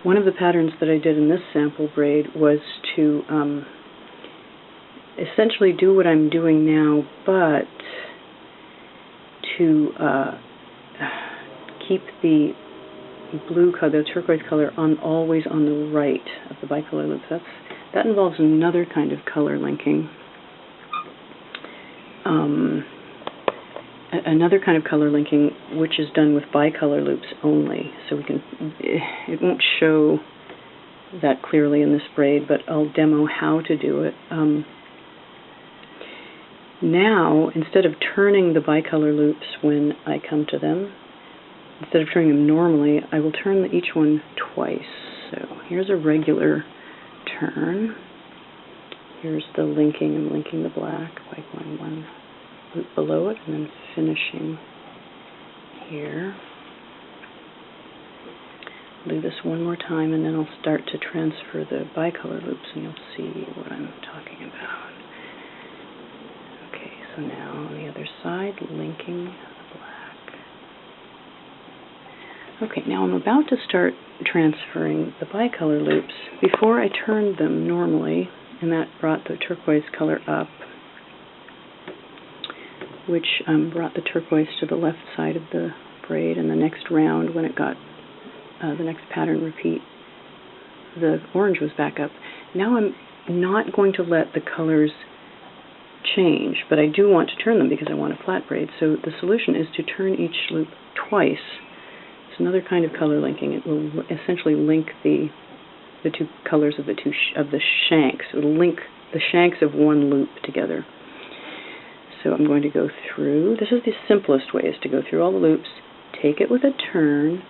One of the patterns that I did in this sample braid was to essentially do what I'm doing now, but to keep the blue color, the turquoise color, always on the right of the bicolor loops. That involves another kind of color linking. Another kind of color linking, which is done with bicolor loops only. So it won't show that clearly in this braid, but I'll demo how to do it. Now, instead of turning the bicolor loops when I come to them, instead of turning them normally, I will turn each one twice. So here's a regular turn. Here's the linking. I'm linking the black by going one loop below it and then finishing here. Do this one more time and then I'll start to transfer the bicolor loops and you'll see what I'm talking about. Okay, so now on the other side, linking the black. Okay, now I'm about to start transferring the bicolor loops. Before I turned them normally, and that brought the turquoise color up, which brought the turquoise to the left side of the braid, and the next round, when it got the next pattern repeat, the orange was back up. Now I'm not going to let the colors change, but I do want to turn them because I want a flat braid. So the solution is to turn each loop twice. It's another kind of color linking. It will essentially link the two colors of the shanks. It will link the shanks of one loop together. So I'm going to go through. This is the simplest way, is to go through all the loops, take it with a turn,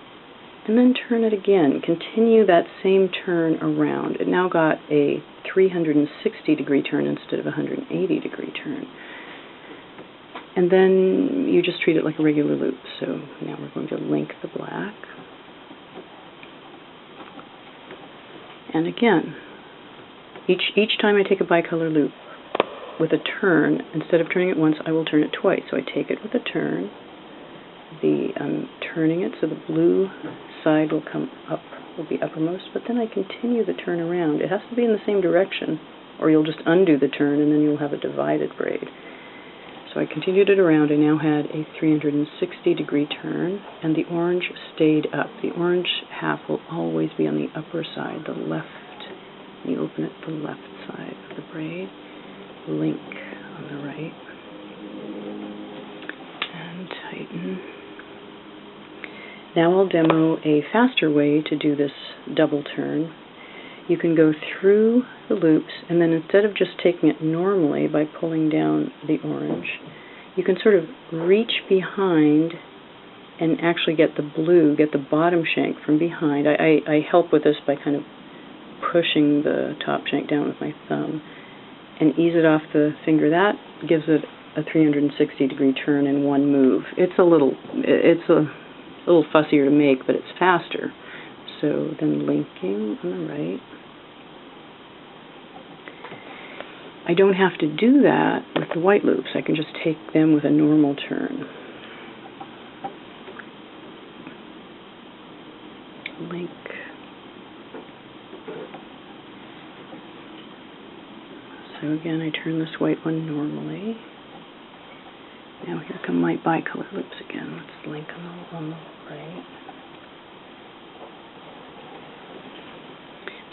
and then turn it again. Continue that same turn around. It now got a 360-degree turn instead of a 180-degree turn. And then you just treat it like a regular loop. So now we're going to link the black. And again, each time I take a bicolor loop with a turn, instead of turning it once, I will turn it twice. So I take it with a turn. I'm turning it so the blue side will come up, will be uppermost, but then I continue the turn around. It has to be in the same direction, or you'll just undo the turn and then you'll have a divided braid. So I continued it around. I now had a 360-degree turn, and the orange stayed up. The orange half will always be on the upper side, the left. You open it, the left side of the braid. Link on the right. And tighten. Now I'll demo a faster way to do this double turn. You can go through the loops, and then instead of just taking it normally by pulling down the orange, you can sort of reach behind and actually get the blue, get the bottom shank from behind. I help with this by kind of pushing the top shank down with my thumb and ease it off the finger. That gives it a 360-degree turn in one move. It's a little fussier to make, but it's faster. So then linking on the right. I don't have to do that with the white loops. I can just take them with a normal turn. Link. So again, I turn this white one normally. Now here come my bicolor loops again. Let's link them on the right.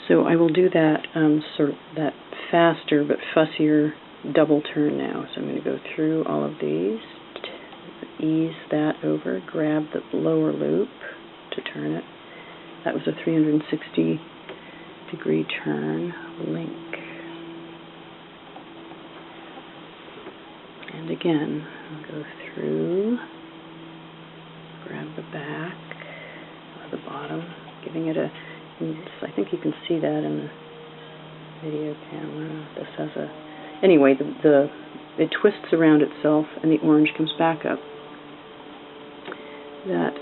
So I will do that sort of that faster but fussier double turn now. So I'm going to go through all of these, ease that over, grab the lower loop to turn it. That was a 360-degree turn, link. And again, I'll go through, grab the back or the bottom, giving it a, I think you can see that in the video camera. This has a, anyway, it twists around itself and the orange comes back up. That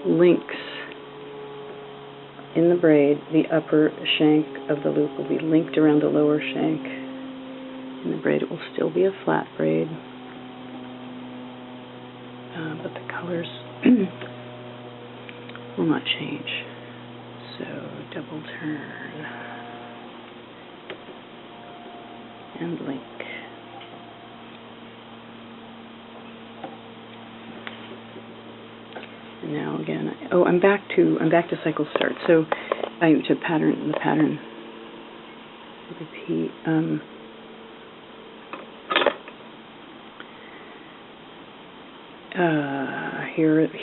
links in the braid. The upper shank of the loop will be linked around the lower shank. In the braid it will still be a flat braid, but the colors will not change. double turn, and link. And now again, I'm back to cycle start. So to pattern, the pattern repeat.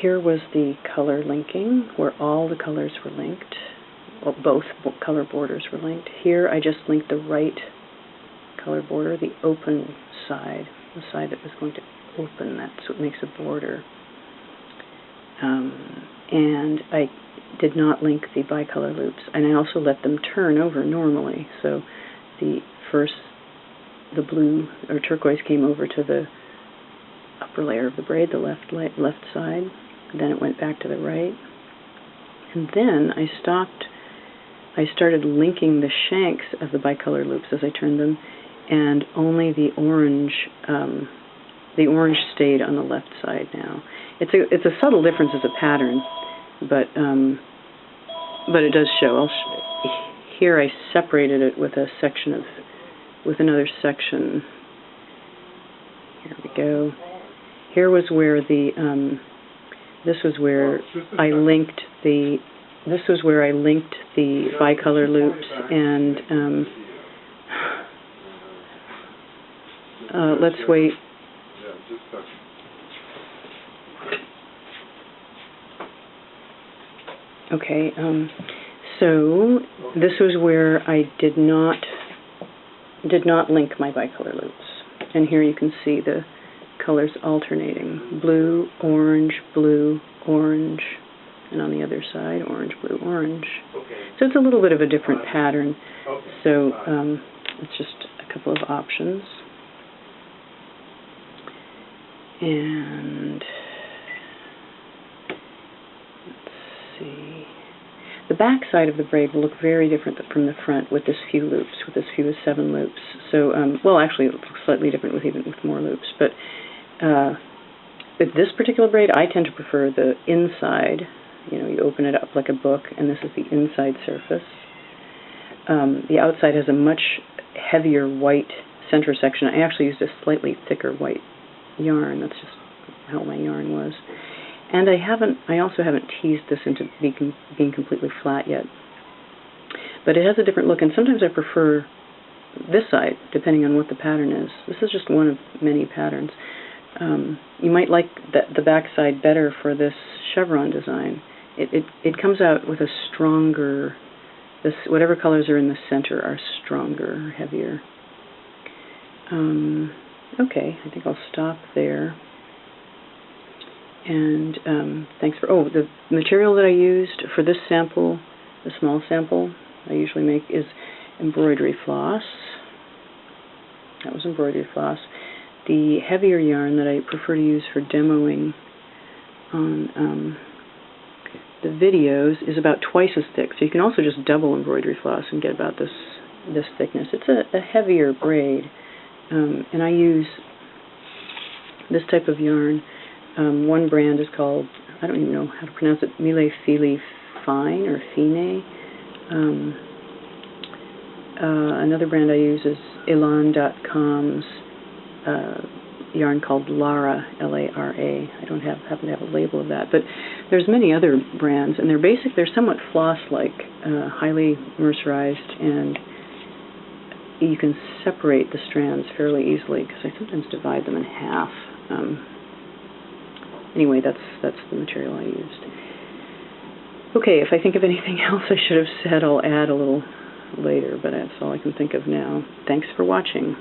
Here was the color linking, where all the colors were linked. Well, both color borders were linked. Here I just linked the right color border, the open side, the side that was going to open. That's what makes a border. And I did not link the bicolor loops, and I also let them turn over normally. So the blue or turquoise came over to the upper layer of the braid, the left side. Then it went back to the right, and then I started linking the shanks of the bicolor loops as I turned them, and only the orange stayed on the left side now. It's a subtle difference as a pattern, but it does show. Here I separated it with another section. Here we go. Here was where this was where I linked the bicolor loops, and let's wait. Okay, so this was where I did not link my bicolor loops, and here you can see the colors alternating: blue, orange, and on the other side, orange, blue, orange. So it's a little bit of a different pattern. So it's just a couple of options. And let's see. The back side of the braid will look very different from the front with this few loops, with this few 7 loops. So, well, actually, it looks slightly different with more loops. But with this particular braid, I tend to prefer the inside. You know, you open it up like a book, and this is the inside surface. The outside has a much heavier white center section. I actually used a slightly thicker white yarn. That's just how my yarn was. And I also haven't teased this into being completely flat yet. But it has a different look, and sometimes I prefer this side, depending on what the pattern is. This is just one of many patterns. You might like the back side better for this chevron design. It comes out with a stronger, whatever colors are in the center are stronger, heavier. Okay, I think I'll stop there. And thanks for, the material that I used for this sample, the small sample I usually make, is embroidery floss. That was embroidery floss. The heavier yarn that I prefer to use for demoing on the videos is about twice as thick. So you can also just double embroidery floss and get about this thickness. It's a heavier braid, and I use this type of yarn. One brand is called, I don't even know how to pronounce it, Mille Fili Fine or Fine. Another brand I use is Elan.com's yarn called Lara, L-A-R-A. I don't happen to have a label of that, but there's many other brands, and they're somewhat floss-like, highly mercerized, and you can separate the strands fairly easily because I sometimes divide them in half. Anyway, that's the material I used. Okay, if I think of anything else I should have said, I'll add a little later, but that's all I can think of now. Thanks for watching.